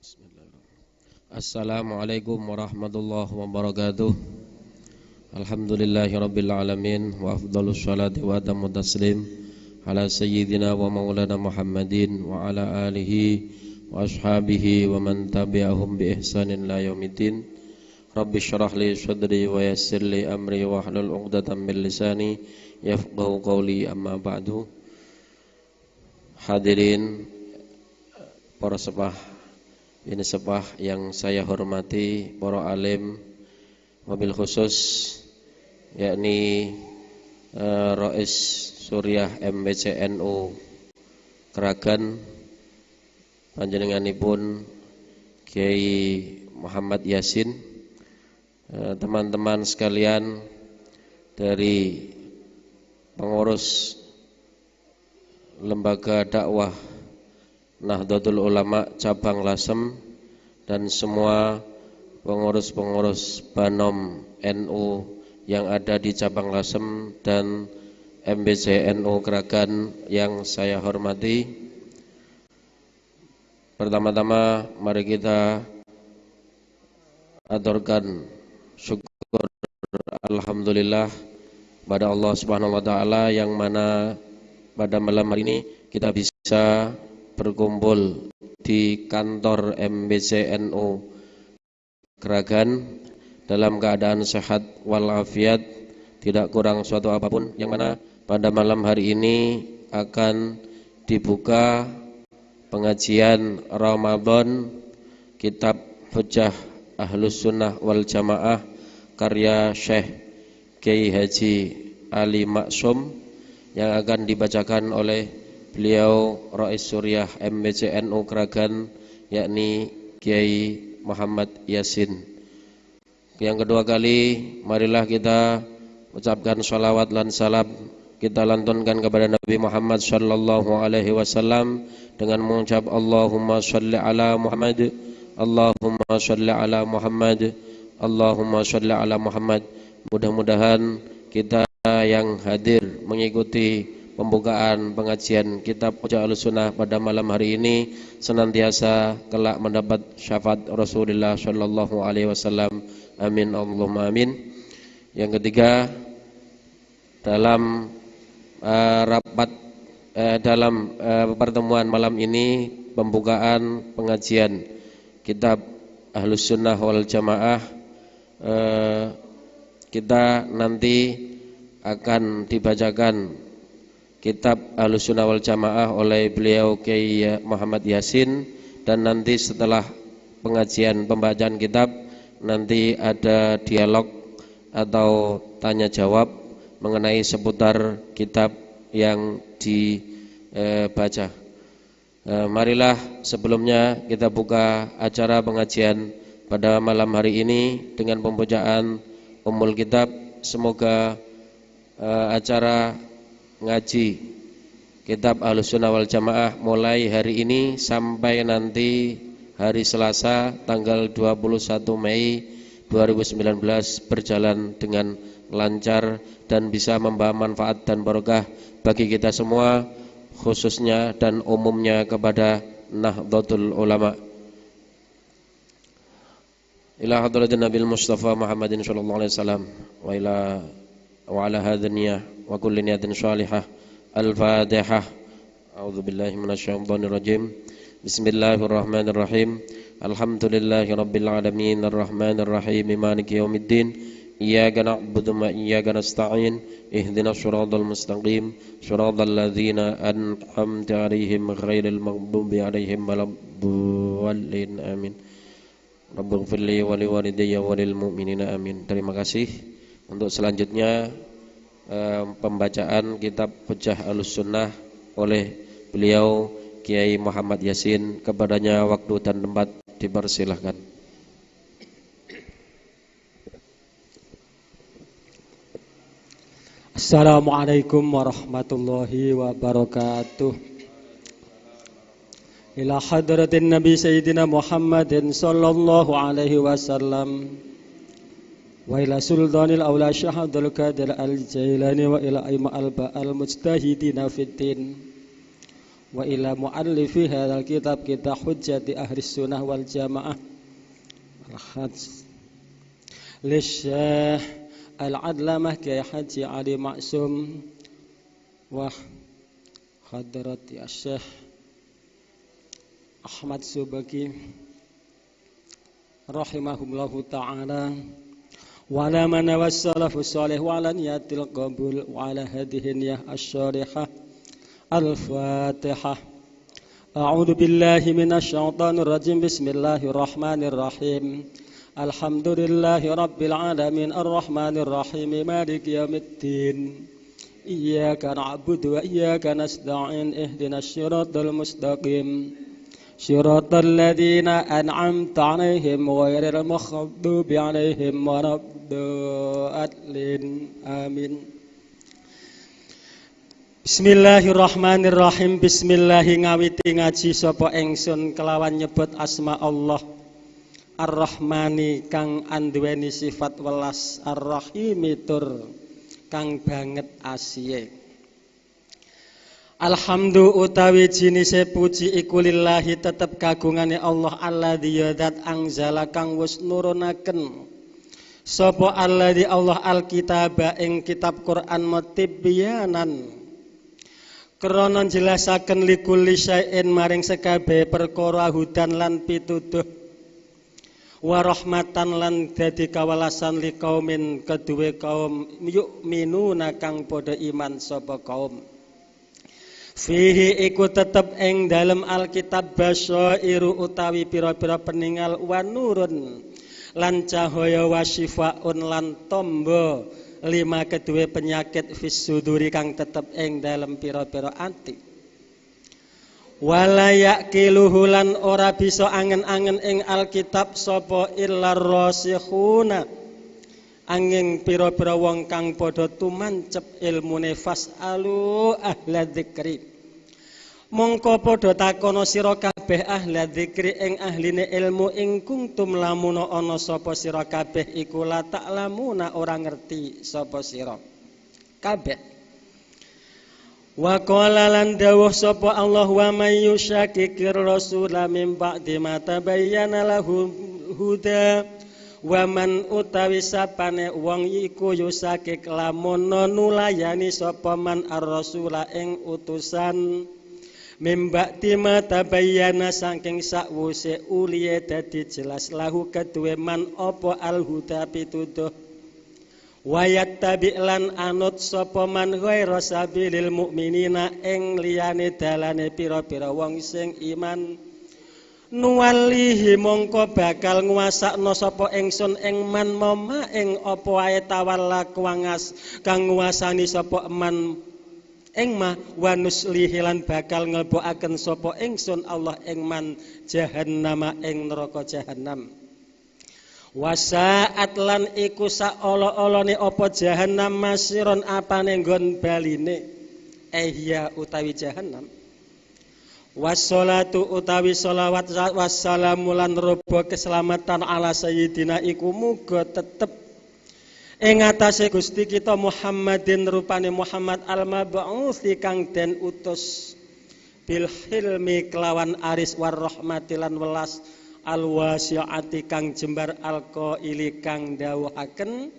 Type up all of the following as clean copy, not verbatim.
Bismillahirrahmanirrahim. Assalamualaikum warahmatullahi wabarakatuh. Alhamdulillahirabbil alamin wa afdhalus sholati wa atammu taslim ala sayyidina wa maulana Muhammadin wa ala alihi wa ashabihi wa man tabi'ahum bi ihsanin ila yaumiddin. Rabbi shrah li sadri wa yassir li amri wa hlul 'uqdatam min lisani yafqahu qawli, amma ba'du. Hadirin para sepah yang saya hormati, para alim, wabil khusus yakni Rais Suriah MBCNU Kragan, panjenenganipun Kiai Muhammad Yasin, teman-teman sekalian dari pengurus lembaga dakwah Nahdlatul Ulama cabang Lasem dan semua pengurus-pengurus Banom NU yang ada di cabang Lasem dan MBCNU Kragan yang saya hormati. Pertama-tama mari kita aturkan syukur alhamdulillah pada Allah Subhanahu wa taala yang mana pada malam hari ini kita bisa berkumpul di kantor MBCNU Kragan dalam keadaan sehat walafiat, tidak kurang suatu apapun, yang mana pada malam hari ini akan dibuka pengajian Ramadan kitab Hujjah Ahlus Sunnah wal Jamaah karya Syekh Kiai Haji Ali Maksum yang akan dibacakan oleh beliau Rais Suriah MBCNU Kragan yakni Kiai Muhammad Yasin. Yang kedua kali marilah kita ucapkan sholawat dan salam kita lantunkan kepada Nabi Muhammad sallallahu alaihi wasallam dengan mengucap Allahumma sholli ala Muhammad, Allahumma sholli ala Muhammad, Allahumma sholli ala Muhammad. Mudah-mudahan kita yang hadir mengikuti pembukaan pengajian kitab Hujjah Ahlus Sunnah pada malam hari ini senantiasa kelak mendapat syafaat Rasulullah sallallahu alaihi wasallam. Amin Allahumma amin. Yang ketiga, dalam pertemuan malam ini pembukaan pengajian kitab Ahlus Sunnah wal Jamaah, kita nanti akan dibacakan kitab Ahlus Sunnah wal Jamaah oleh beliau Kiai Muhammad Yasin, dan nanti setelah pengajian pembacaan kitab nanti ada dialog atau tanya jawab mengenai seputar kitab yang dibaca. Marilah sebelumnya kita buka acara pengajian pada malam hari ini dengan pembacaan Ummul Kitab. Semoga acara ngaji kitab Ahlus Sunnah wal Jamaah mulai hari ini sampai nanti hari Selasa tanggal 21 Mei 2019 berjalan dengan lancar dan bisa membawa manfaat dan barokah bagi kita semua, khususnya dan umumnya kepada Nahdlatul Ulama. Ila hadratin Nabil Mustafa Muhammadin sallallahu alaihi wasallam wa ala hadhihi wa kulli niyatin shalihah. Al-Fatihah. A'udzubillahi minasyaitonir rajim. Bismillahirrahmanirrahim. Alhamdulillahirabbil alamin arrahmanir rahim maliki yaumiddin. Iyyaka na'budu wa iyyaka nasta'in. Ihdinas shiratal mustaqim. Shiratal ladzina an'amta 'alaihim ghairil maghdubi 'alaihim waladdallin. Amin. Rabbighfirli wa liwalidayya wa lil mu'minina amin. Terima kasih. Untuk selanjutnya pembacaan kitab Hujjah Ahlus Sunnah oleh beliau Kiai Muhammad Yasin. Kepadanya waktu dan tempat dipersilahkan. Assalamualaikum warahmatullahi wabarakatuh. Ila hadratin Nabi Sayyidina Muhammadin sallallahu alaihi wasallam wa ila sultanil awla syahadul qadir al-jailani wa ila ima al-ba'al mujtahidina fiddin wa ila muallifi hadzal kitab kita hujjati ahli sunnah wal jamaah al-hajj lisyekh al-adlamah Kiai Haji Ali Maksum wa hadrati Syekh Ahmad Subaki rahimahullahu ta'ala wa ala man wassalafu salih wa ala niyatil qabul wa ala hadhihi niyah asy-syarihah al-fatihah. A'udzu billahi minasy syaithanir rajim. Bismillahirrahmanirrahim. Alhamdulillahi rabbil alamin arrahmanir rahim maliki yaumiddin. Iyyaka na'budu wa iyyaka nasta'in ihdinas siratal mustaqim. Shiratal ladzina an'amta 'alaihim ghairil maghdubi 'alaihim waladdallin. Amin. Bismillahirrahmanirrahim. Bismillahi ngawiti ngaji sapa ingsun kelawan nyebut asma Allah Ar-Rahmani kang anduweni sifat welas, Ar-Rahimi tur kang banget asiye. Alhamdu utawi jinise puji iku lillahi tetep kagungane Allah alladzi yadat angzala kang wis nurunaken sapa alladzi Allah alkitaba ing kitab Quran mutibyanan krana jelasaken likulli syai'in maring sekabeh perkara hudan lan pituduh wa rahmatan lan dadi kawelasan liqaumin keduwe kaum yu'minuna kang padha iman sapa kaum. Fihi iku tetep ing dalem Alkitab basyairu utawi pira-pira peninggal wa nurun lan cahaya wa syifaun lan tombo lima kedue penyakit fis suduri kang tetep ing dalem pira-pira ati. Wala yaqiluhu lan ora bisa angen-angen ing Alkitab sapa illar rasikhuna angin pira-pira wong kang padha tumancep ilmune fasalu ahla dzikri mongko padha takono sira kabeh ahla dzikri ing ahline ilmu ing kuntum lamun ana sapa sira kabeh iku la ta'lamuna ora ngerti sapa sira kabeh. Wa qala lan dawuh sapa Allah wa may yusyakikir rasula min ba'di ma tabayyana lahu huda wa man utawi sapane wong iku yusakik lamun nulayani sapa man ar-rasula ing utusan mimba tima tabayyana saking sakwuse uliye dadi jelas lahu kedue man apa al-huda pituduh wayat tabi'lan anut sapa man ghaira sabilil mukminina ing liyane dalane pira-pira wong sing iman nuwalihi mongko bakal nguwasakno sapa ingsun ing man mama ing apa wae tawalla kuwangas kang nguwasani sapa man ing ma wa nuslihi lan bakal nglebokaken sapa ingsun Allah ing man jahannama ing neraka jahanam. Wasaat lan iku saolo-olone apa jahannam masiron apane nggon baline ya utawi jahanam. Wassalatu utawi sholawat wassalamu lan robo keselamatan ala sayyidina iku muga tetep ing atase Gusti kita Muhammadin rupane Muhammad al-mab'uts kang den utus bil hilmi kelawan aris war rahmati lan welas al-wasi'ati kang jembar al-qaili kang dawuhaken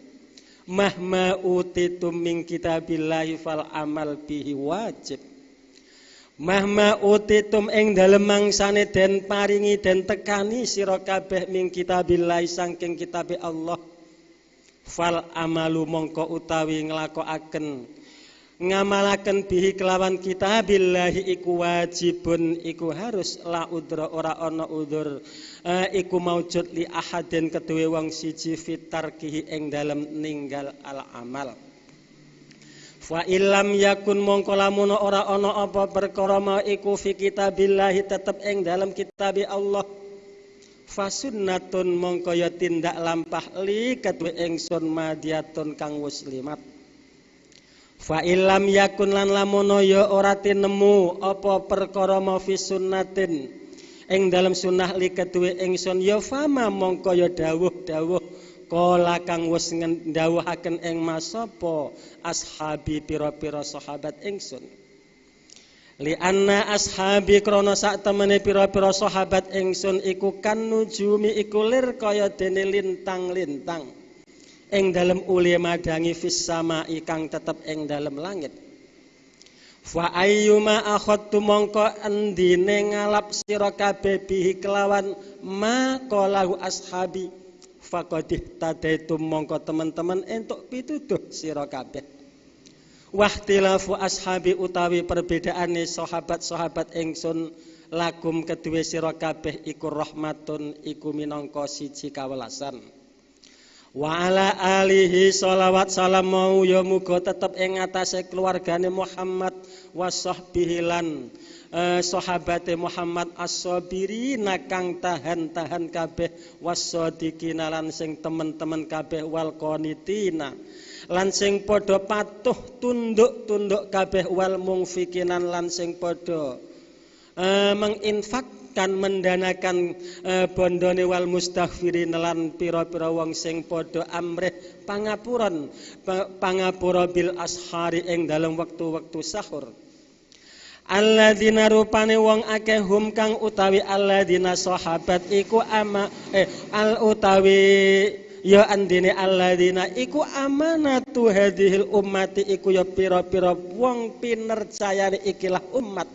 mahma utitum min kitabillahi fal amal bihi wajib. Mahma utitum ing dalem mangsane den paringi den tekani sira kabeh min kitabillahi saking kitabe Allah fal amalu mongko utawi nglakokaken ngamalaken bihi kelawan kitabillahi iku wajibun iku harus la udra ora ana udzur iku maujud li ahadin keduwe wong siji fitarkihi ing dalem ninggal al amal. Fa illam yakun mongko lamun ora ana apa perkara mau iku fi kitabillahi tetep ing dalam kitabe Allah fa sunnatun mongko ya tindak lampah li kedue ingsun madiyatun kang muslimat. Fa illam yakun lan lamun ya ora tinemu apa perkara mau fi sunnatin ing dalam sunnah li kedue ingsun ya fama mongko ya dawuh-dawuh kala kang wis ndawuhaken ing masapa ashabi pira-pira sahabat ingsun li anna ashabi krana sak temene pira-pira sahabat ingsun iku kan nujumi iku lir kaya dene lintang-lintang ing dalem uli madangi fis sama ikang tetep ing dalem langit. Fa ayyuma akhadtu mongko endine ngalap sira kabeh bihi kelawan ma qalahu ashabi faqadih tadaitum mongko teman-teman entuk pituduh sira kabeh. Wahtilafu ashabi utawi perbedaane sahabat-sahabat ingsun lakum kedue sira kabeh iku rahmatun iku minangka siji kawelasan. Wa ala alihi sholawat salam mau ya muga tetep ing atase keluargane Muhammad wa sahbihi lan sahabate Muhammad as-sabirina kang tahan-tahan kabeh was-sadiqina lan sing temen-temen kabeh wal qanitina lan sing padha patuh tunduk-tunduk kabeh wal mungfikinan lan sing padha menginfakkan mendanakan bondone wal mustaghfirin lan pira-pira wong sing padha amrih pangapura bil ashari ing dalem wektu-wektu sahur. Alladzina rupane wong akeh hum kang utawi alladzina sahabat iku ya andine alladzina iku amanatu hadhil ummati iku ya pira-pira wong pinercayane ikilah umat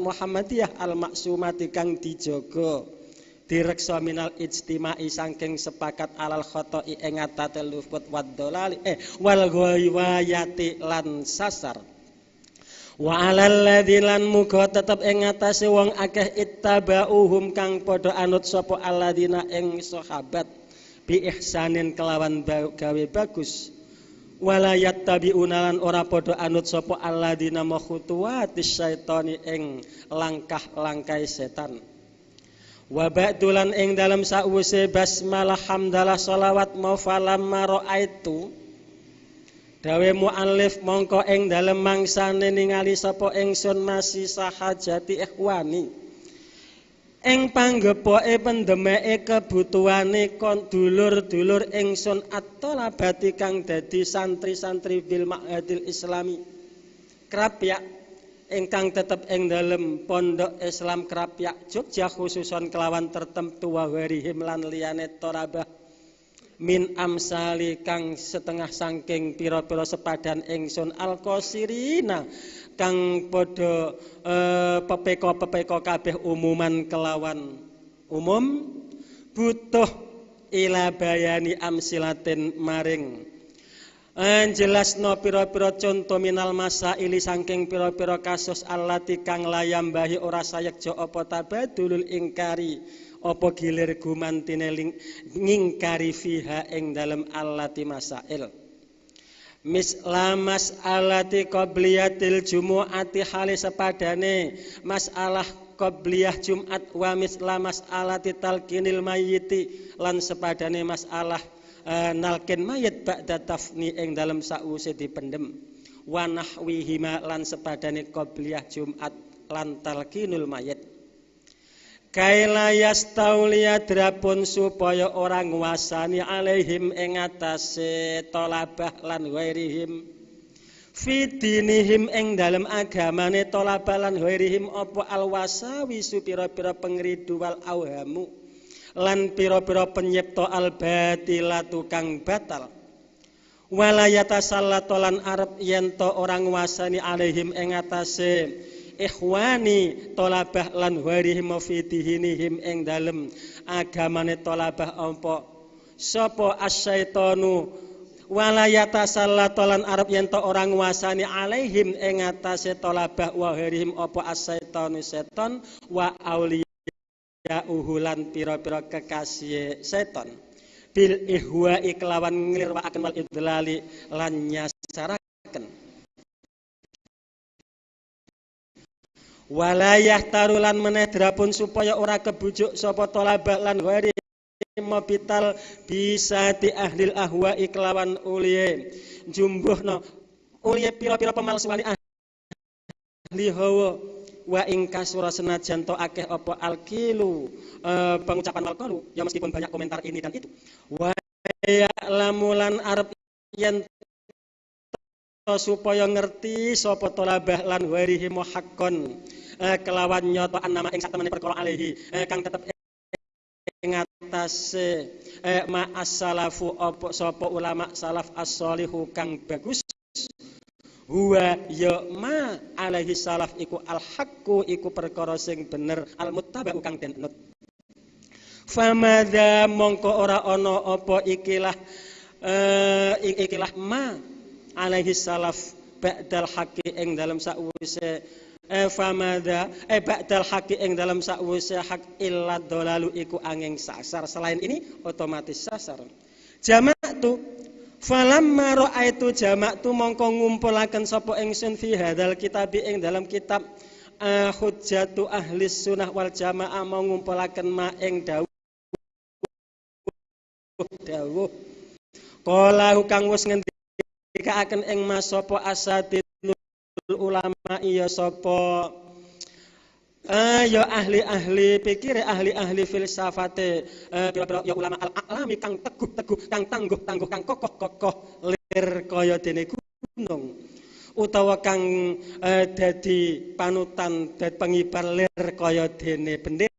Muhammadiyah al-maksumati kang dijaga direksa minal ijtimai saking sepakat alal khoto'i ing atate lufut waddolali wal ghayati lan sasar. Wa alal ladzilan muga tetep ing atase wong akeh ittabauhum kang padha anut sapa alladzina ing sahabat bi ihsanin kelawan gawe bagus. Wala yattabi'una lan ora padha anut sapa alladzina makhutuwatis syaitani ing langkah-langkai setan. Wa ba'dulan ing dalam sawise basmalah hamdalah sholawat mau falamma ra'aitu dawe muallif mongko ing dalem mangsane ningali sapa ingsun masih sahajati ikhwani ing panggepoke pendemeke kebutuhane kon dulur-dulur ingsun at-thalabati kang dadi santri-santri bil ma'hadil islami Krapyak ingkang tetep ing dalem pondok Islam Krapyak Jogja khususon kelawan tertentu wa warihim lan liyane torabah min amsali kang setengah saking pira-pira sepadan ingsun al-qasirina kang padha pepeko kabeh umuman kelawan umum butuh ila bayani amsilatin maring jelasno pira-pira conto minal masaili saking pira-pira kasus allati kang layambahi ora sayekja apa tabadulul ingkari apa gilir gumantine ngingkari fiha ing dalem allati masail mislamas alati qabliyatil jumu'ati hale sepadane masalah qabliyah Jumat wa mislamas alati talqinil mayyiti lan sepadane masalah nalkin mayit ba'da tafni ing dalem sawise dipendhem wa nahwihima lan sepadane qabliyah Jumat lan talqinul mayit kaila yastauliya drapun supaya orang nguasani alaihim ing atase tolabah lan ghairihim fi dinihim ing dalem agamane tolabah lan ghairihim apa alwasawi supira-pira pengridu wal auhamu lan pira-pira penyipta albatilatu kang batal walayata sallatolan arep yen to orang nguasani alaihim ing atase ikhwani tolabah lan warihim fi dihinihim ing dalem agamane tolabah apa sapa asyaitonu walayata sallatolan arab yen to orang nguasani alaihim ing atase tolabah wa warihim apa asyaitonu seton wa auliya uhulan pira-pira kekasih seton bil ihwa iklawan nglirwakaken wal idlali lan nyasaraken walayah tarulan meneh drapun supaya ora kebujuk sapa tolabah lan wari mobital bisa di ahlil ahwa iklawan uliye jumbuhna uliye pira-pira pemalsuane ahli hawa wa ing kasura senajan to akeh apa alqilu pengucapan alqalu ya meskipun banyak komentar ini dan itu wa ya lamulan arab yen supaya ngerti sapa tolabah lan warihi muhaqqon kelawan nyotoan nama ing satemene perkara alaihi kang tetep ing atase ma'as-salafu apa sapa ulama salaf as-shalihu kang bagus huwa ya ma alaihi salaf iku al-haqqu iku perkara sing bener al-muttaba'u kang den nut famadza mongko ora ana apa ikilah ma alaihi salaf ba'dal haqqi ing dalam sakwise famadza ba'dal haqqi ing dalam sakwise hak illa dolalu iku angin sasar. Selain ini otomatis sasar. Jama'tu falamma ra'aitu jama'tu mongko ngumpulaken sapa ingsun fi hadzal kitab ing dalam kitab hujjatu ahli sunnah wal jamaah mau ngumpulaken ma ing dawuh qala kang wis ngendikaken ing mas sapa asadul ulama iya sapa ya ahli-ahli pikir ahli-ahli filsafate ya ulama al-alami kang teguh-teguh kang tangguh-tangguh kang kokoh-kokoh lir kaya dene gunung utawa kang dadi panutan dadi pengibar lir kaya dene bendera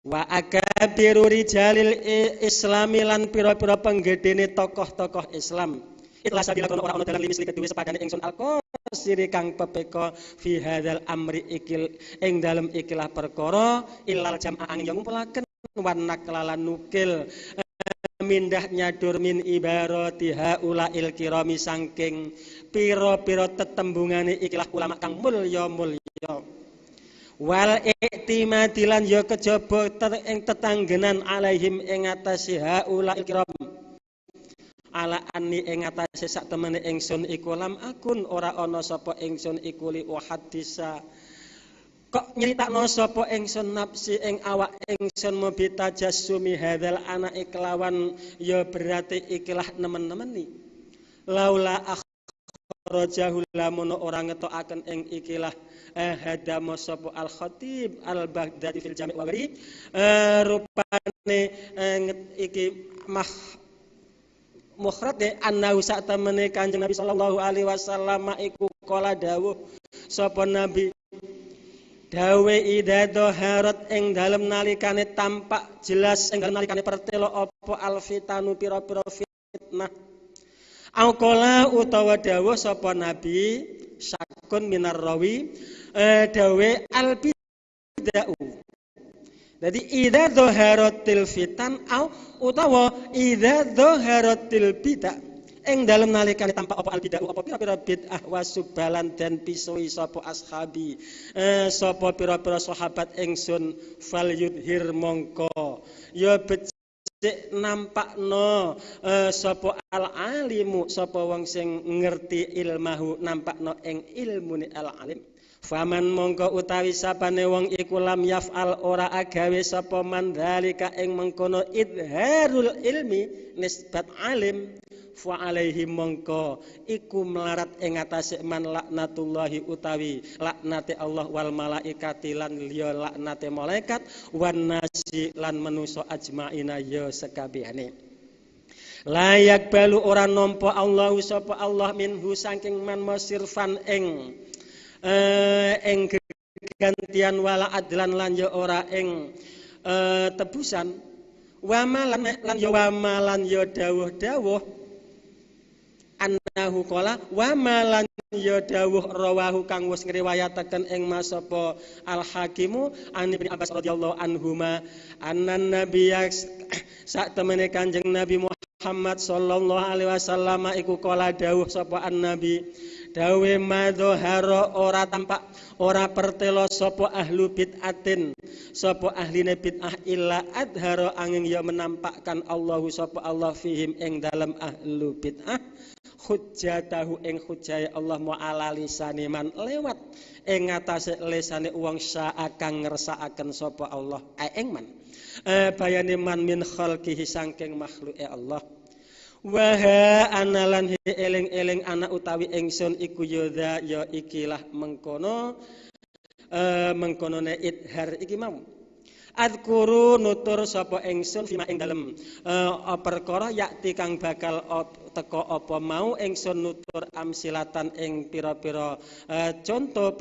wa akabiru rijalil islami lan pira-pira penggedene tokoh-tokoh Islam itulah sabila kono ora ono dalan limis kedue sepadane ingsun alqasiri kang pepeka fi hadzal amri ikil ing dalem ikilah perkara illal jam'a angin ngumpulaken wan naklalan nukil mindah nyadur min ibarati haulail kirami saking pira-pira tetembungane ikilah ulama kang mulya-mulya wal iktimadilan ya kejaba ing tetanggenan alaihim ing atase haulail kiram ala anni ing atase sak temene ingsun iku lam akun ora ana sapa ingsun iku li hadisa kok nyritakno sapa ingsun nafsi ing awak ingsun mubita jasumi hadzal ana iklawan ya berarti ikilah nemen-nemeni laula akhrajahu lamun ora ngetokaken ing ikilah hadama sapa al-khatib al-Baghdadi fil jami' wa ghairi rupane iki mukhrad annahu sa'tamane Kanjeng Nabi sallallahu alaihi wasallam iku kala dawuh sapa nabi dawe ida dhaharat ing dalem nalikane tampak jelas ing dalem nalikane pertelo apa alfitanu pira-pira fitnah au qala utawa dawuh sapa nabi sakun minar rawi dawe al-bid'ah. Jadi idza dhaharatil fitan au utawa idza dhaharatil bid'ah ing dalem nalikane tampak apa al-bid'ah apa pira-pira bid'ah wasubalan dan pisoi sapa ashabi sapa pira-pira sahabat ingsun fal yudhir mongko ya becik nampakno sapa al-alimu sapa wong sing ngerti ilmahu nampakno ing ilmune al-alim faman mongko utawi sapane wong iku lam yaf'al ora agawe sapa mandhalika ing mengkono idharul ilmi nisbat alim fa alaihi mongko iku melarat ing atase man laknatullahi utawi laknate Allah wal malaikati lan liya laknate malaikat wan nasi lan manusa ajmaina ya sekabehane layak balu ora nampa Allah sapa Allah minhu saking man masirfan ing gantian wala adlan lan ya ora ing tebusan wamalan lan ya dawuh annahu qala wamalan ya dawuh rawahu kang wis ngriwayataken ing masapa al hakimu an ibnu Abbas radhiyallahu anhuma annan nabiyya sak temene Kanjeng Nabi Muhammad sallallahu alaihi wasallam iku qala dawuh sapa an-nabi dawe madhara ora tampak ora pertelo sapa ahlu bid'atin sapa ahline bid'ah illa adhara angin ya menampakkan Allahu sapa Allah fihim ing dalam ahlu bid'ah hujjatahu ing hujjah Allah mu'ala lisani man lewat ing ngatasé lisane wong saakang ngersakaken sapa Allah ing man bayane man min khalqihi saking makhluke Allah Waha analan eling-eling anak utawi ingsun iku yodha ya ikilah mengkono mengkonone idhar iki mau Adkuru nutur sapa ingsun fima ing dalem perkara yakti kang bakal teka apa mau ingsun nutur amsilatan ing pira-pira contoh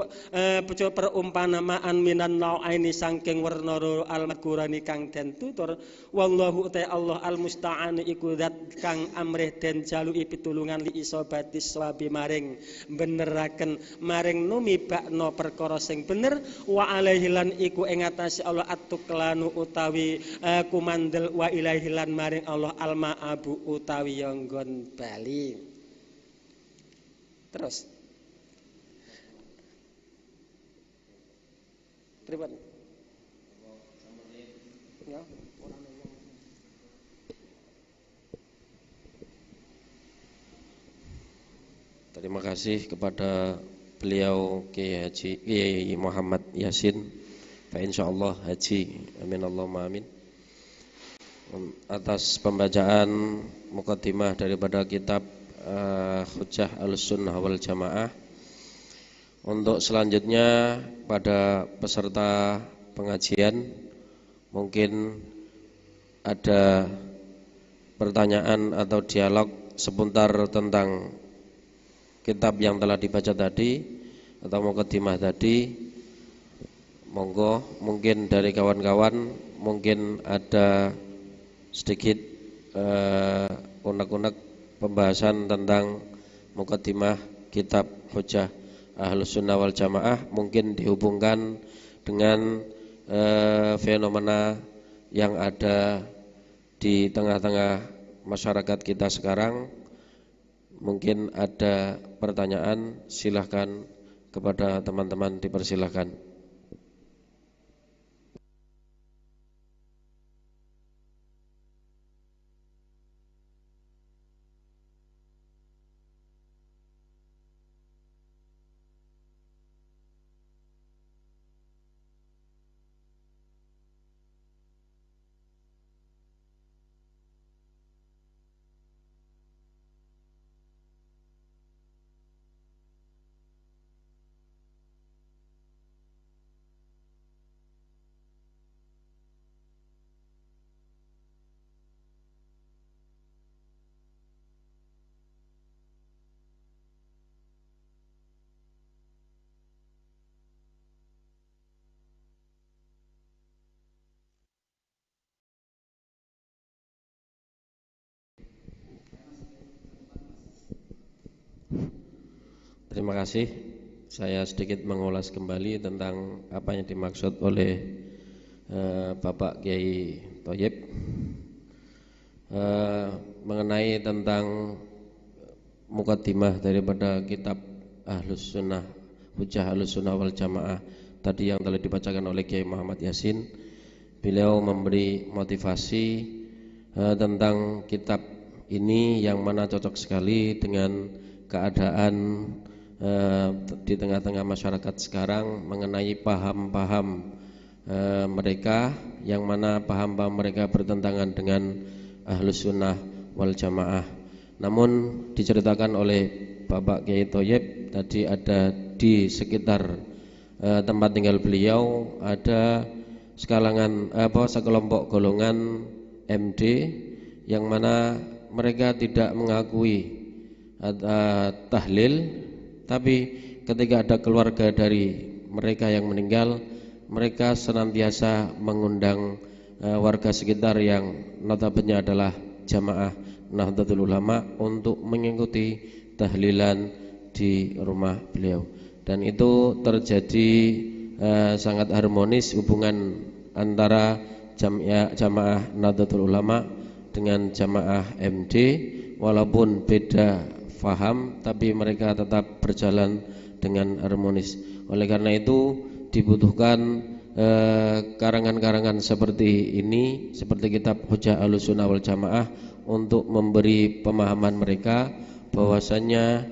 perumpamaan minan nau'aini saking werna al-madkurani kang den tutur. Wallahu ta Allah al-musta'an iku zat kang amrih den jaluki pitulungan li isobatis sawabi maring beneraken maring numibakno perkara sing bener wa alaihi lan iku ing atase Allah atuklanu utawi kumandel wa ilaihi lan maring Allah al-ma'abu utawi yonggon bali. Terus Tripan ya. Terima kasih kepada beliau Kiai Muhammad Yasin, Pak insyaallah haji, amin Allahumma amin, atas pembacaan muqaddimah daripada kitab Hujjah Ahlussunnah wal Jamaah. Untuk selanjutnya pada peserta pengajian mungkin ada pertanyaan atau dialog seputar tentang kitab yang telah dibaca tadi atau muqaddimah tadi. Monggo, mungkin dari kawan-kawan mungkin ada sedikit unek-unek pembahasan tentang muqaddimah kitab Hujjah Ahlussunnah wal Jamaah, mungkin dihubungkan dengan fenomena yang ada di tengah-tengah masyarakat kita sekarang. Mungkin ada pertanyaan, silahkan kepada teman-teman dipersilahkan. Terima kasih. Saya sedikit mengulas kembali tentang apa yang dimaksud oleh Bapak Kiai Thoyib mengenai tentang muqaddimah daripada kitab Ahlussunnah, Hujjah Ahlussunnah wal Jamaah tadi yang telah dibacakan oleh Kiai Muhammad Yasin. Beliau memberi motivasi tentang kitab ini yang mana cocok sekali dengan keadaan di tengah-tengah masyarakat sekarang mengenai paham-paham mereka yang mana paham-paham mereka bertentangan dengan Ahlus Sunnah wal Jamaah. Namun diceritakan oleh Bapak Kiai Thoyib tadi ada di sekitar tempat tinggal beliau ada sekelompok golongan MD yang mana mereka tidak mengakui tahlil, tapi ketika ada keluarga dari mereka yang meninggal, mereka senantiasa mengundang warga sekitar yang notabene adalah jamaah Nahdlatul Ulama untuk mengikuti tahlilan di rumah beliau. Dan itu terjadi sangat harmonis hubungan antara jamaah Nahdlatul Ulama dengan jamaah MD, walaupun beda faham tapi mereka tetap berjalan dengan harmonis. Oleh karena itu dibutuhkan karangan-karangan seperti ini, seperti kitab Hujjah Ahlussunnah wal Jamaah untuk memberi pemahaman mereka bahwasanya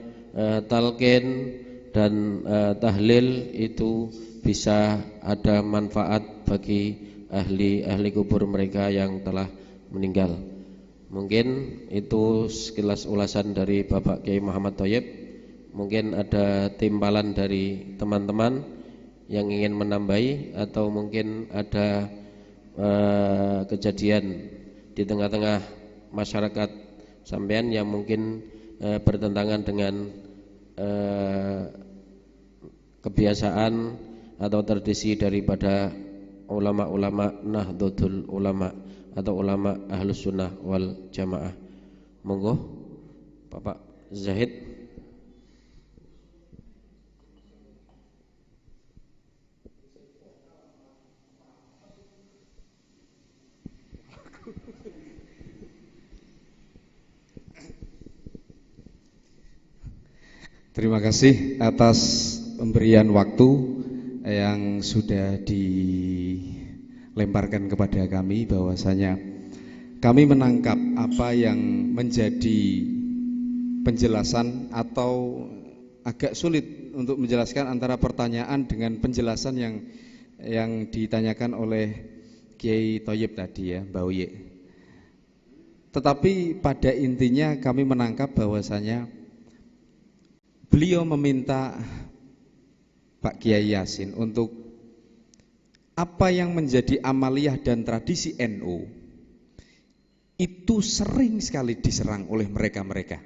talqin dan tahlil itu bisa ada manfaat bagi ahli kubur mereka yang telah meninggal. Mungkin itu sekilas ulasan dari Bapak Kiai Muhammad Thoyib. Mungkin ada timpalan dari teman-teman yang ingin menambahi atau mungkin ada kejadian di tengah-tengah masyarakat sampean yang mungkin bertentangan dengan kebiasaan atau tradisi daripada ulama-ulama Nahdlatul Ulama atau ulama Ahlus Sunnah wal Jamaah. Monggo Bapak Zahid. Terima kasih atas pemberian waktu yang sudah dilemparkan kepada kami, bahwasanya kami menangkap apa yang menjadi penjelasan atau agak sulit untuk menjelaskan antara pertanyaan dengan penjelasan yang ditanyakan oleh Kiai Thoyib tadi ya, Mbak Uye. Tetapi pada intinya kami menangkap bahwasanya beliau meminta Pak Kiai Yasin untuk apa yang menjadi amaliyah dan tradisi NU itu sering sekali diserang oleh mereka-mereka.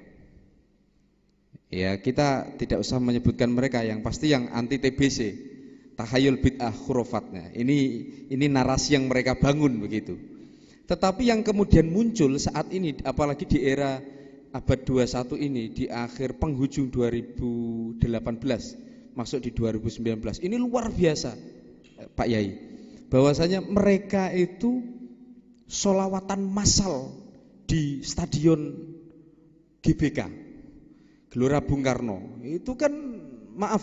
Ya, kita tidak usah menyebutkan mereka, yang pasti yang anti TBC, tahayul bid'ah khurafatnya. Ini narasi yang mereka bangun begitu. Tetapi yang kemudian muncul saat ini, apalagi di era abad 21 ini, di akhir penghujung 2018 masuk di 2019, ini luar biasa Pak Yai, bahwasanya mereka itu sholawatan massal di stadion GBK Gelora Bung Karno. Itu kan maaf,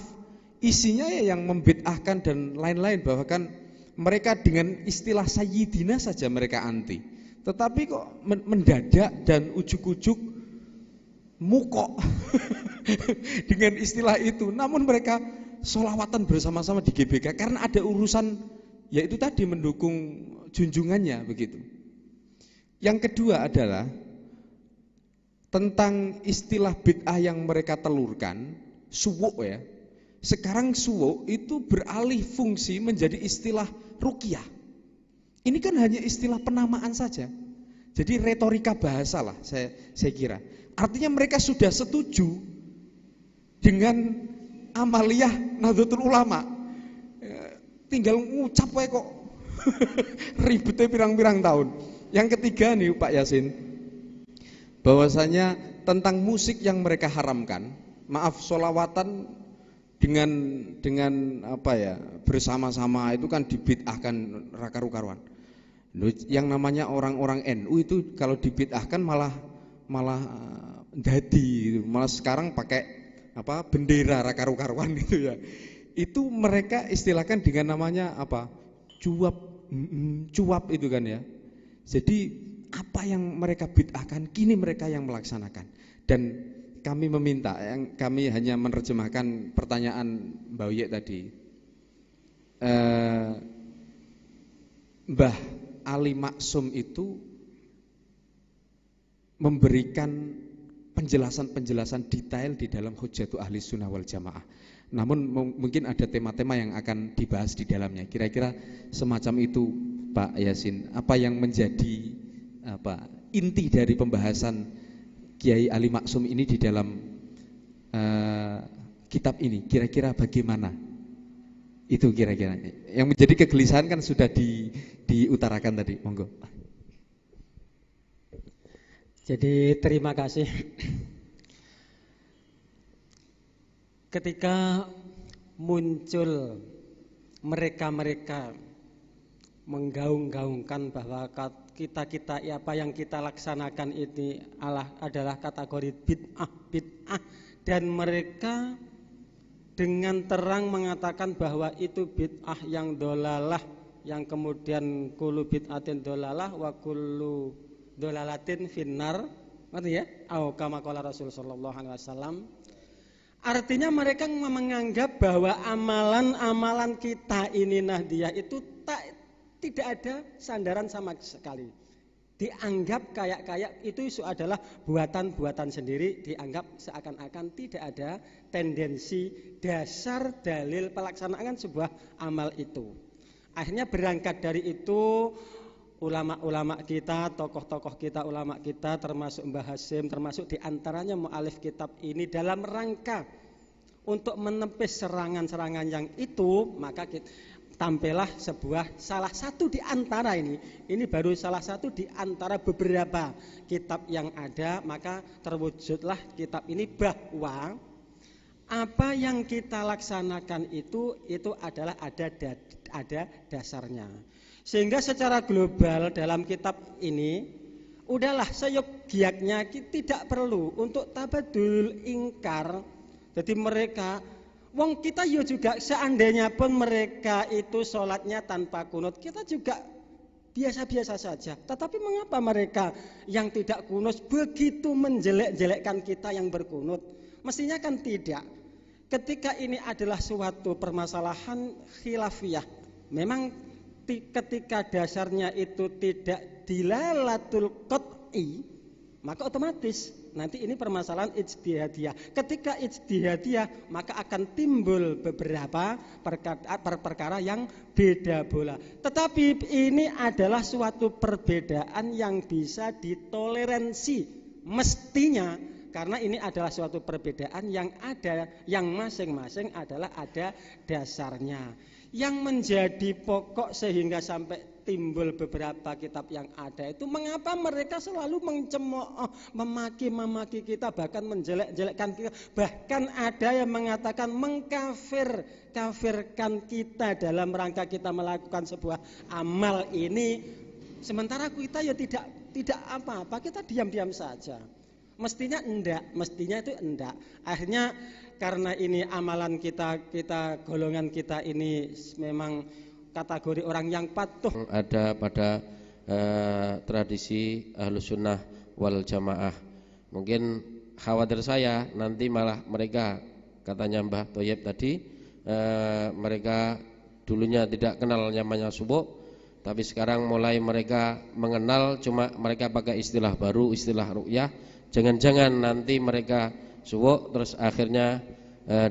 isinya ya yang membid'ahkan dan lain-lain, bahkan mereka dengan istilah Sayyidina saja mereka anti. Tetapi kok mendadak dan ujuk-ujuk mukok dengan istilah itu, namun mereka sholawatan bersama-sama di GBK karena ada urusan, yaitu tadi mendukung junjungannya begitu. Yang kedua adalah tentang istilah bid'ah yang mereka telurkan, suwuk ya. Sekarang suwuk itu beralih fungsi menjadi istilah ruqyah. Ini kan hanya istilah penamaan saja. Jadi retorika bahasa lah saya kira. Artinya mereka sudah setuju dengan amaliyah Nahdlatul Ulama. Tinggal ngucap wae kok ribetnya pirang-pirang tahun. Yang ketiga nih Pak Yasin, bahwasanya tentang musik yang mereka haramkan, maaf, sholawatan dengan apa ya, bersama-sama itu kan dibid'ahkan raka-rukaruan. Yang namanya orang-orang NU itu kalau dibid'ahkan malah jadi, malah sekarang pakai apa, bendera raka-rukaruan gitu ya. Itu mereka istilahkan dengan namanya apa, cuap itu kan ya. Jadi apa yang mereka bid'ahkan kini mereka yang melaksanakan. Dan kami meminta, yang kami hanya menerjemahkan pertanyaan Mbak Uye tadi, Mbah Ali Maksum itu memberikan penjelasan-penjelasan detail di dalam Hujjatu Ahli Sunnah wal Jamaah. Namun mungkin ada tema-tema yang akan dibahas di dalamnya. Kira-kira semacam itu Pak Yasin. Apa yang menjadi inti dari pembahasan Kiai Ali Maksum ini di dalam kitab ini? Kira-kira bagaimana? Itu kira-kira. Yang menjadi kegelisahan kan sudah diutarakan tadi. Monggo. Jadi terima kasih. Ketika muncul mereka-mereka menggaung-gaungkan bahwa kita apa yang kita laksanakan ini adalah kategori bid'ah, dan mereka dengan terang mengatakan bahwa itu bid'ah yang dolalah, yang kemudian kullu bid'atin dolalah wa kullu dolalatin finnar, ngerti ya? Au kama qala Rasul sallallahu alaihi wasallam. Artinya mereka menganggap bahwa amalan-amalan kita ini Nahdiyah itu tidak ada sandaran sama sekali. Dianggap kayak itu adalah buatan-buatan sendiri, dianggap seakan-akan tidak ada tendensi dasar dalil pelaksanaan sebuah amal itu. Akhirnya berangkat dari itu ulama-ulama kita, tokoh-tokoh kita, ulama kita, termasuk Mbah Hasyim, termasuk diantaranya mu'alif kitab ini dalam rangka untuk menepis serangan-serangan yang itu, maka tampillah salah satu di antara ini baru salah satu di antara beberapa kitab yang ada, maka terwujudlah kitab ini bahwa apa yang kita laksanakan itu adalah ada dasarnya. Sehingga secara global dalam kitab ini udahlah seyogyaknya tidak perlu untuk tabadul ingkar. Jadi mereka wong kita juga seandainya pun mereka itu sholatnya tanpa kunut, kita juga biasa-biasa saja. Tetapi mengapa mereka yang tidak kunut begitu menjelek-jelekkan kita yang berkunut? Mestinya kan tidak. Ketika ini adalah suatu permasalahan khilafiyah, memang ketika dasarnya itu tidak dilalatul qat'i, maka otomatis nanti ini permasalahan ijtihadiyah. Ketika ijtihadiyah, maka akan timbul beberapa perkara yang beda bola. Tetapi ini adalah suatu perbedaan yang bisa ditoleransi mestinya, karena ini adalah suatu perbedaan yang masing-masing adalah ada dasarnya. Yang menjadi pokok sehingga sampai timbul beberapa kitab yang ada itu, mengapa mereka selalu mencemooh, memaki kita, bahkan menjelek-jelekkan kita, bahkan ada yang mengatakan mengkafirkan kita dalam rangka kita melakukan sebuah amal ini, sementara kita ya tidak apa-apa, kita diam-diam saja. Mestinya itu enggak. Akhirnya karena ini amalan kita golongan kita ini memang kategori orang yang patuh. Ada pada tradisi Ahlus Sunnah wal Jamaah. Mungkin khawatir saya nanti malah mereka, katanya Mbah Thoyib tadi, mereka dulunya tidak kenal namanya subuh, tapi sekarang mulai mereka mengenal, cuma mereka pakai istilah baru, istilah ru'yah. Jangan-jangan nanti mereka subuh terus akhirnya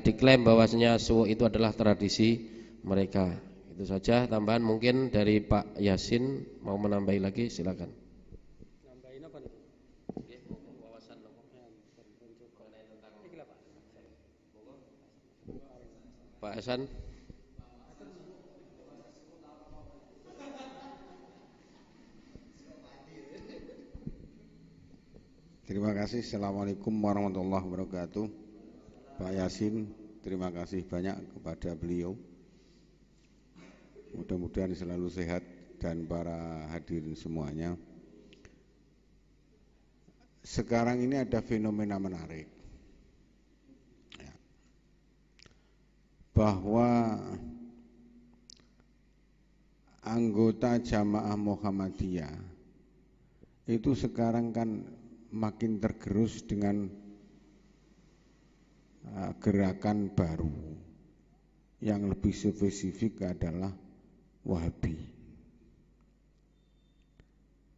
diklaim bahwasanya subuh itu adalah tradisi mereka. Itu saja tambahan mungkin dari Pak Yasin. Mau menambahi lagi silakan. Nambahin apa nih? Wawasan Pak Hasan. Terima kasih. Assalamualaikum warahmatullahi wabarakatuh. Pak Yasin, terima kasih banyak kepada beliau. Mudah-mudahan selalu sehat dan para hadirin semuanya. Sekarang ini ada fenomena menarik, ya, bahwa anggota jamaah Muhammadiyah itu sekarang kan makin tergerus dengan gerakan baru yang lebih spesifik adalah Wahabi.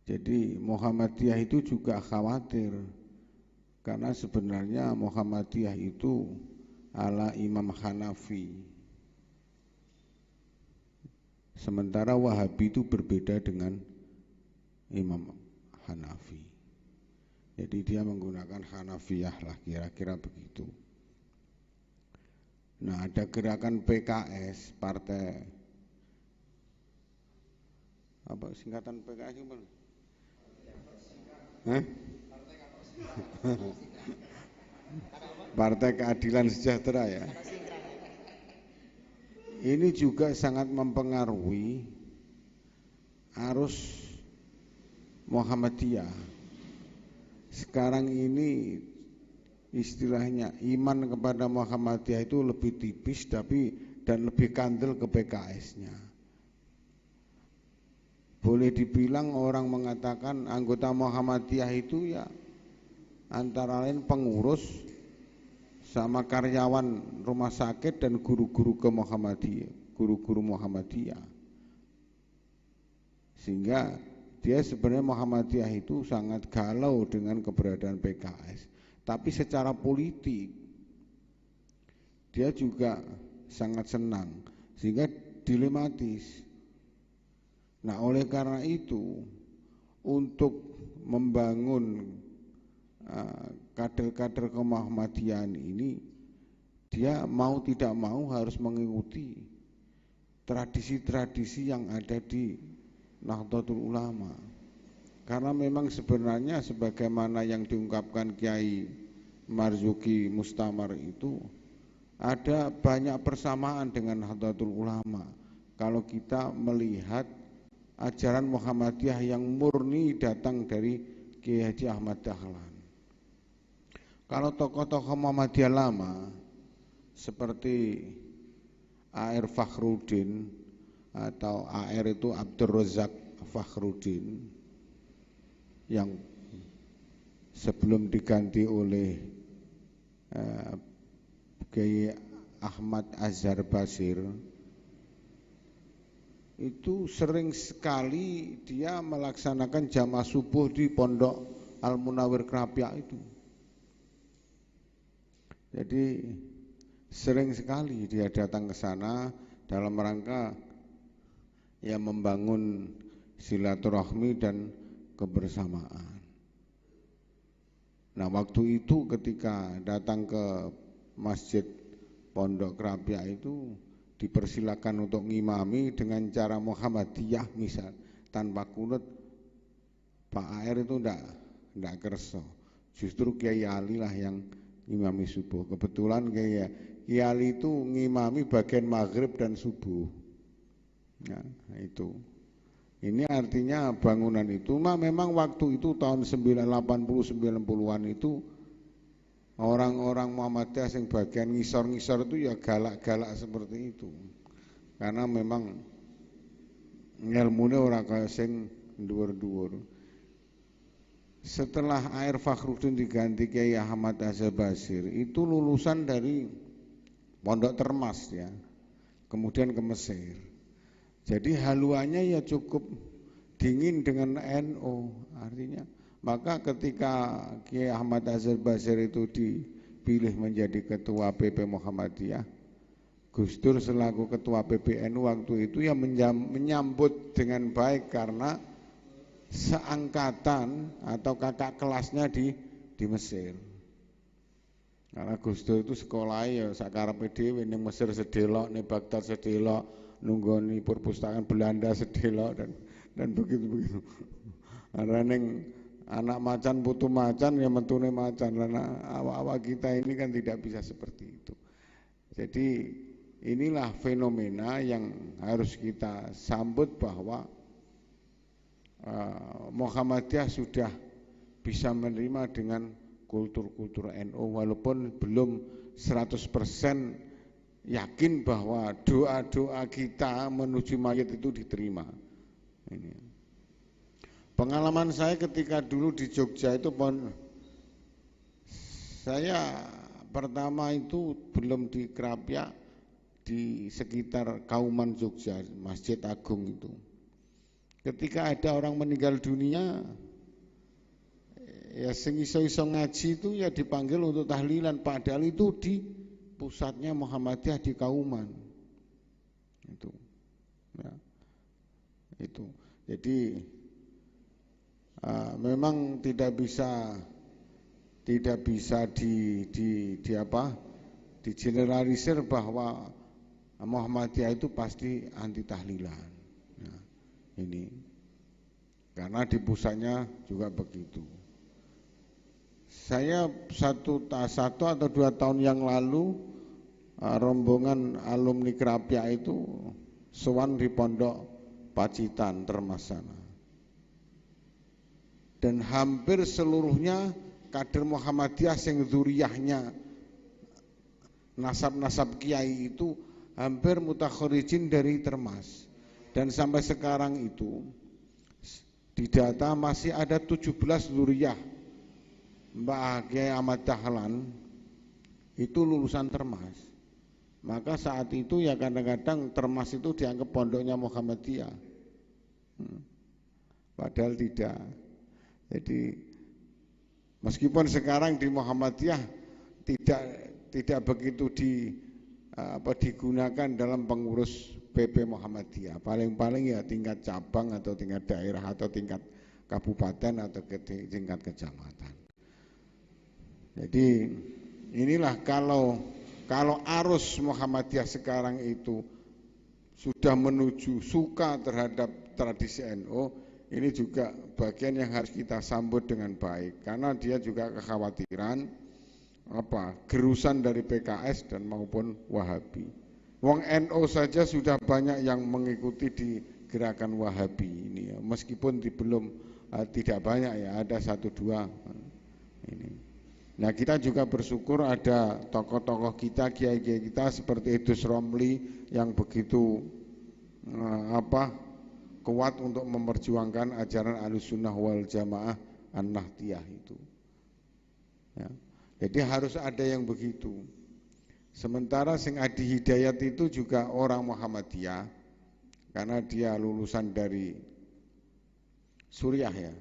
Jadi Muhammadiyah itu juga khawatir, karena sebenarnya Muhammadiyah itu ala Imam Hanafi, sementara Wahabi itu berbeda dengan Imam Hanafi. Jadi dia menggunakan Hanafiyah lah, kira-kira begitu. Nah, ada gerakan PKS, partai apa singkatan PKS itu? Partai Keadilan Sejahtera ya. Ini juga sangat mempengaruhi arus Muhammadiyah. Sekarang ini istilahnya iman kepada Muhammadiyah itu lebih tipis dan lebih kandel ke PKS-nya. Boleh dibilang orang mengatakan anggota Muhammadiyah itu ya antara lain pengurus sama karyawan rumah sakit dan guru-guru ke Muhammadiyah, guru-guru Muhammadiyah. Sehingga dia sebenarnya Muhammadiyah itu sangat galau dengan keberadaan PKS. Tapi secara politik dia juga sangat senang, sehingga dilematis. Nah, oleh karena itu untuk membangun kader-kader kemuhammadiyahan ini, dia mau tidak mau harus mengikuti tradisi-tradisi yang ada di Nahdlatul Ulama. Karena memang sebenarnya sebagaimana yang diungkapkan Kiai Marzuki Mustamar itu, ada banyak persamaan dengan Nahdlatul Ulama. Kalau kita melihat ajaran Muhammadiyah yang murni datang dari Kiai Haji Ahmad Dahlan. Kalau tokoh-tokoh Muhammadiyah lama seperti A.R. Fakhruddin atau A.R. itu Abdul Razak Fakhruddin yang sebelum diganti oleh Kiai Ahmad Azhar Basir, itu sering sekali dia melaksanakan jamaah subuh di Pondok Al Munawwir Krapyak itu. Jadi sering sekali dia datang ke sana dalam rangka ya membangun silaturahmi dan kebersamaan. Nah, waktu itu ketika datang ke Masjid Pondok Krapyak itu dipersilakan untuk ngimami dengan cara Muhammadiyah misal, tanpa kunut. Pak AR itu enggak kerso. Justru Kiai Ali lah yang ngimami subuh. Kebetulan Kiai Ali itu ngimami bagian maghrib dan subuh. Nah, itu. Ini artinya bangunan itu memang waktu itu tahun 80-90-an itu orang-orang Muhammadiyah yang bagian ngisor-ngisor itu ya galak-galak seperti itu. Karena memang ilmune ora kaya sing dhuwur-dhuwur. Setelah A.R. Fakhruddin diganti Kiai Ahmad Azhar Basir, itu lulusan dari Pondok Termas ya. Kemudian ke Mesir. Jadi haluannya ya cukup dingin dengan NU, artinya. Maka ketika Kiai Ahmad Azhar Basir itu dipilih menjadi ketua PP Muhammadiyah, Gus Dur selaku ketua PPNU waktu itu ya menyambut dengan baik karena seangkatan atau kakak kelasnya di Mesir. Karena Gus Dur itu sekolah ya sakarepe dhewe ning Mesir sedelok, ning Baghdad sedelok, nunggoni perpustakaan Belanda sedelok dan begitu. Karena ning anak macan putu macan ya mentune macan. Karena awak-awak kita ini kan tidak bisa seperti itu. Jadi inilah fenomena yang harus kita sambut bahwa Muhammadiyah sudah bisa menerima dengan kultur-kultur NU walaupun belum 100% yakin bahwa doa-doa kita menuju mayit itu diterima. Ini. Pengalaman saya ketika dulu di Jogja itu saya pertama itu belum di Krapyak, di sekitar Kauman Jogja, Masjid Agung itu. Ketika ada orang meninggal dunia, ya sing iso-iso ngaji itu ya dipanggil untuk tahlilan, padahal itu di pusatnya Muhammadiyah di Kauman. Itu. Ya. Itu. Jadi memang tidak bisa digeneralisir bahwa Muhammadiyah itu pasti anti tahlilan. Nah, ini karena di pusatnya juga begitu. Saya satu atau 2 tahun yang lalu rombongan alumni Krapyak itu sowan di Pondok Pacitan Termas sana. Dan hampir seluruhnya kader Muhammadiyah sing dzuriyahnya nasab-nasab kiai itu hampir mutakharijin dari Termas. Dan sampai sekarang itu di data masih ada 17 dzuriyah Mbah Kiai Ahmad Dahlan itu lulusan Termas. Maka saat itu ya kadang-kadang Termas itu dianggap pondoknya Muhammadiyah. Padahal tidak. Jadi meskipun sekarang di Muhammadiyah tidak begitu digunakan dalam pengurus PP Muhammadiyah. Paling-paling ya tingkat cabang atau tingkat daerah atau tingkat kabupaten atau tingkat kecamatan. Jadi inilah kalau arus Muhammadiyah sekarang itu sudah menuju suka terhadap tradisi NU, ini juga bagian yang harus kita sambut dengan baik, karena dia juga kekhawatiran gerusan dari PKS dan maupun Wahabi. Wong NU saja sudah banyak yang mengikuti di gerakan Wahabi ini ya, meskipun belum tidak banyak ya, ada 1-2 ini. Nah, kita juga bersyukur ada tokoh-tokoh kita, kiai-kiai kita seperti Idrus Romli yang begitu kuat untuk memperjuangkan ajaran Ahlussunnah wal Jamaah An-Nahdiyah itu. Ya. Jadi harus ada yang begitu. Sementara Sing Adi Hidayat itu juga orang Muhammadiyah, karena dia lulusan dari Suriah ya.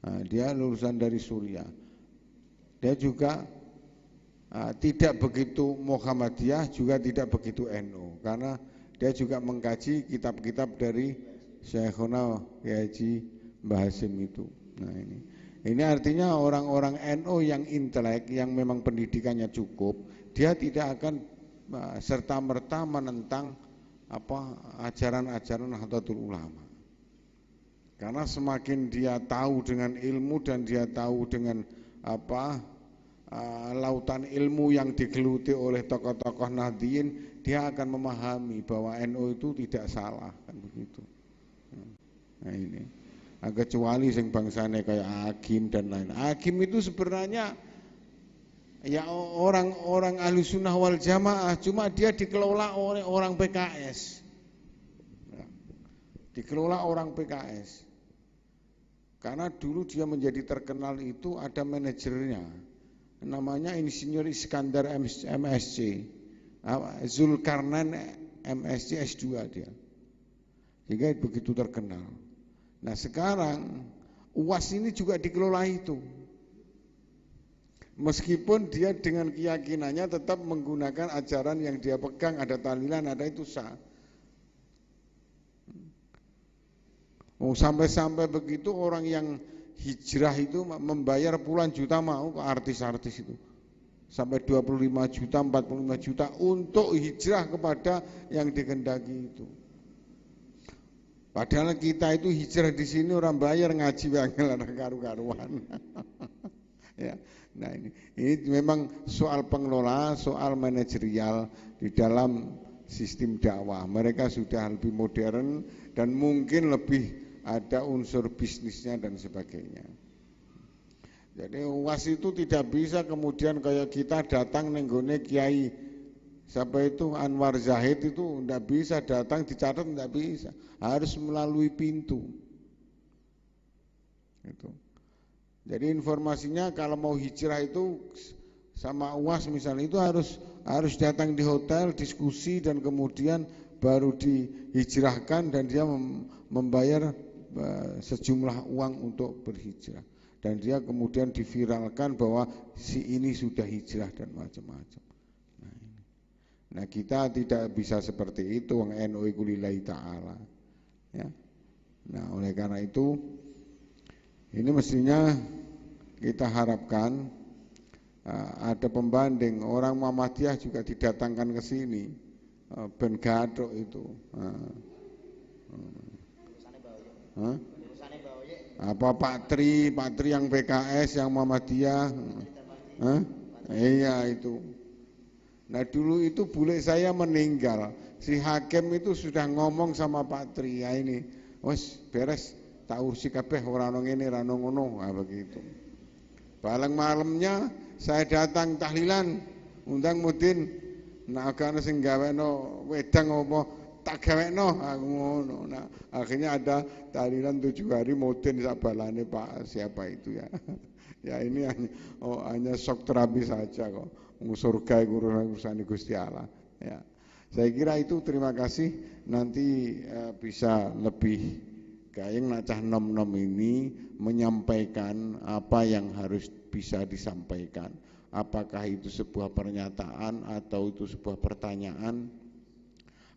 Nah, dia lulusan dari Suriah. Dia juga tidak begitu Muhammadiyah, juga tidak begitu NU, karena dia juga mengkaji kitab-kitab dari Syekhuna Haji Mbah Hasyim itu. Nah, ini artinya orang-orang NU yang intelek, yang memang pendidikannya cukup, dia tidak akan serta-merta menentang ajaran-ajaran Nahdlatul Ulama. Karena semakin dia tahu dengan ilmu dan dia tahu dengan lautan ilmu yang digeluti oleh tokoh-tokoh Nahdliyin, dia akan memahami bahwa NU itu tidak salah, kan begitu. Nah ini. Kecuali sing bangsane kayak Agim dan lain. Agim itu sebenarnya ya orang Ahlussunnah wal Jamaah, cuma dia dikelola oleh orang PKS. Dikelola orang PKS. Karena dulu dia menjadi terkenal itu ada manajernya. Namanya Insinyur Iskandar MSc. Zulkarnain MSc S2 dia. Sehingga begitu terkenal. Nah sekarang UAS ini juga dikelola itu, meskipun dia dengan keyakinannya tetap menggunakan ajaran yang dia pegang, ada tahlilan, ada itu sah. Sampai begitu orang yang hijrah itu membayar puluhan juta mau ke artis-artis itu, sampai 25 juta, 45 juta untuk hijrah kepada yang dikehendaki itu. Padahal kita itu hijrah di sini orang bayar ngaji banget karu-karuan. Ya, nah ini memang soal pengelola, soal manajerial di dalam sistem dakwah. Mereka sudah lebih modern dan mungkin lebih ada unsur bisnisnya dan sebagainya. Jadi UAS itu tidak bisa kemudian kayak kita datang nenggone Kiai siapa itu Anwar Zahid itu tidak bisa datang dicatat, tidak bisa, harus melalui pintu. Itu. Jadi informasinya kalau mau hijrah itu sama UAS misalnya itu harus datang di hotel, diskusi dan kemudian baru dihijrahkan dan dia membayar sejumlah uang untuk berhijrah dan dia kemudian diviralkan bahwa si ini sudah hijrah dan macam-macam. Nah kita tidak bisa seperti itu, wong NU iku lillahi ta'ala ya. Nah oleh karena itu ini mestinya kita harapkan ada pembanding, orang Muhammadiyah juga didatangkan ke sini ben gadok itu. Apa Pak Tri yang PKS, yang Muhammadiyah. Iya itu. Nah dulu itu bule saya meninggal, si hakim itu sudah ngomong sama Pak Tri, ya ini, wes beres, tak ursi kabeh ora ono ngene, ora ono ngono, begitu. Bareng malamnya saya datang tahlilan, undang Mudin, nak ana sing gaweno wedang apa tak gaweno, aku ngono. Nah akhirnya ada tahlilan 7 hari Mudin sabalane Pak siapa itu ya. Ya ini hanya shock terapi saja kok. Surga urusan Gusti Allah. Ya. Saya kira itu, terima kasih. Nanti bisa lebih kayak nacah nom-nom ini menyampaikan apa yang harus bisa disampaikan. Apakah itu sebuah pernyataan atau itu sebuah pertanyaan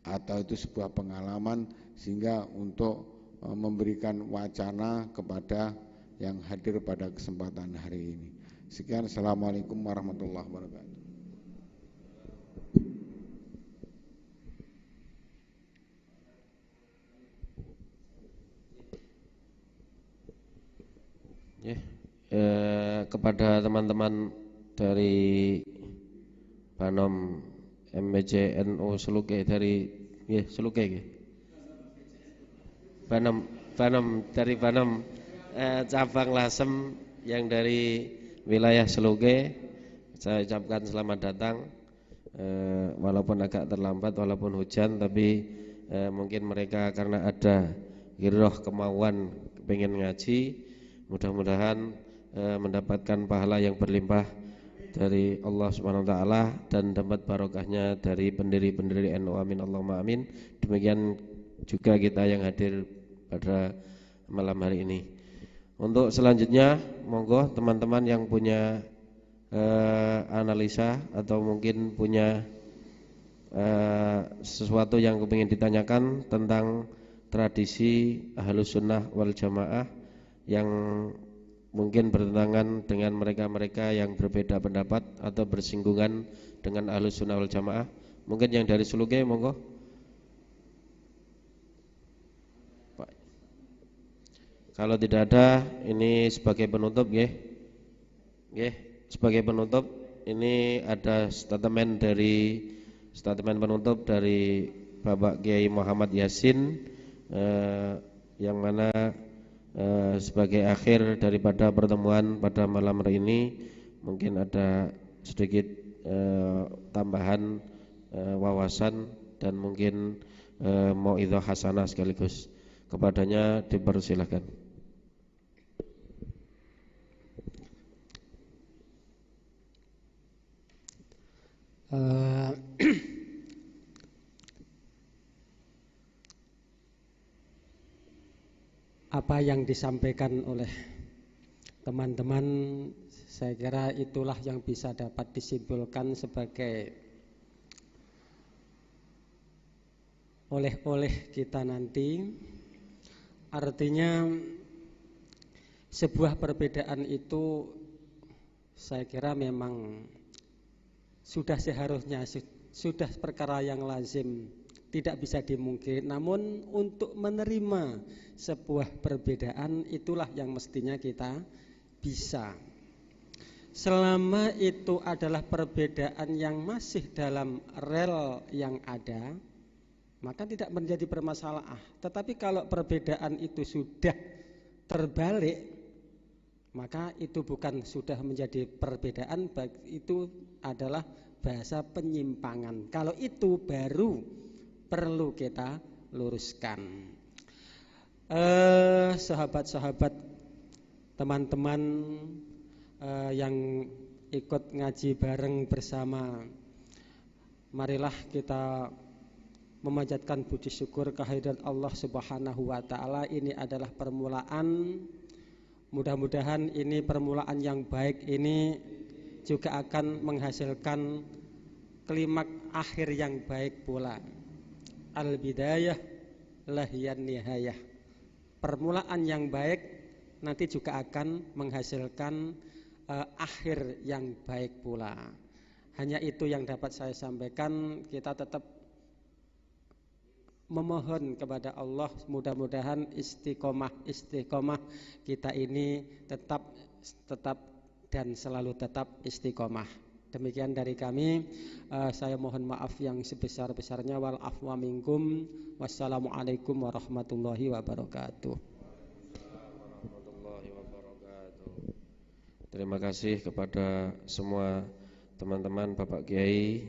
atau itu sebuah pengalaman sehingga untuk memberikan wacana kepada yang hadir pada kesempatan hari ini. Sekian, assalamualaikum warahmatullahi wabarakatuh. Kepada teman-teman dari Banom MBCNU Seluke dari Seluke Banom dari Banom cabang Lasem yang dari wilayah Seluke, saya ucapkan selamat datang. Walaupun agak terlambat, walaupun hujan, tapi mungkin mereka karena ada giroh kemauan pengen ngaji, mudah-mudahan mendapatkan pahala yang berlimpah dari Allah Subhanahu wa taala dan dapat barokahnya dari pendiri-pendiri NU. Amin Allahumma amin. Demikian juga kita yang hadir pada malam hari ini. Untuk selanjutnya, monggo teman-teman yang punya analisa atau mungkin punya sesuatu yang ingin ditanyakan tentang tradisi Ahlus Sunnah wal Jamaah yang mungkin bertentangan dengan mereka-mereka yang berbeda pendapat atau bersinggungan dengan Ahlus Sunnah wal Jamaah. Mungkin yang dari Seluke, monggo Pak. Kalau tidak ada, ini sebagai penutup sebagai penutup ini ada statement penutup dari Bapak Kiai Muhammad Yasin yang mana sebagai akhir daripada pertemuan pada malam hari ini mungkin ada sedikit tambahan wawasan dan mungkin mauidhah hasanah sekaligus. Kepadanya dipersilakan. Apa yang disampaikan oleh teman-teman, saya kira itulah yang bisa dapat disimpulkan sebagai oleh-oleh kita nanti. Artinya sebuah perbedaan itu saya kira memang sudah seharusnya, sudah perkara yang lazim, tidak bisa dimungkiri. Namun untuk menerima sebuah perbedaan itulah yang mestinya kita bisa. Selama itu adalah perbedaan yang masih dalam rel yang ada, maka tidak menjadi bermasalah. Tetapi kalau perbedaan itu sudah terbalik, maka itu bukan sudah menjadi perbedaan, itu adalah bahasa penyimpangan. Kalau itu baru perlu kita luruskan. Sahabat-sahabat, teman-teman yang ikut ngaji bareng bersama, marilah kita memanjatkan puji syukur kehadirat Allah Subhanahu wa taala. Ini adalah permulaan. Mudah-mudahan ini permulaan yang baik ini juga akan menghasilkan klimaks akhir yang baik pula. Al-bidayah lahiyan nihayah. Permulaan yang baik nanti juga akan menghasilkan akhir yang baik pula. Hanya itu yang dapat saya sampaikan. Kita tetap memohon kepada Allah, mudah-mudahan istiqomah kita ini tetap dan selalu tetap istiqomah. Demikian dari kami. Saya mohon maaf yang sebesar-besarnya. Wal afwa minkum. Wassalamualaikum warahmatullahi wabarakatuh. Terima kasih kepada semua teman-teman, Bapak Kiai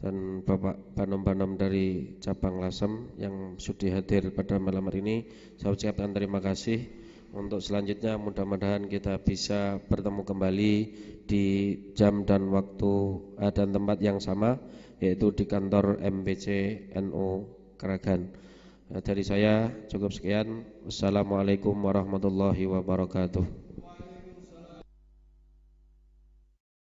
dan Bapak Banom-Banom dari cabang Lasem yang sudah hadir pada malam hari ini. Saya ucapkan terima kasih. Untuk selanjutnya mudah-mudahan kita bisa bertemu kembali di jam dan waktu dan tempat yang sama, yaitu di kantor MBC NU Kragan. Dari saya cukup sekian. Wassalamualaikum warahmatullahi wabarakatuh.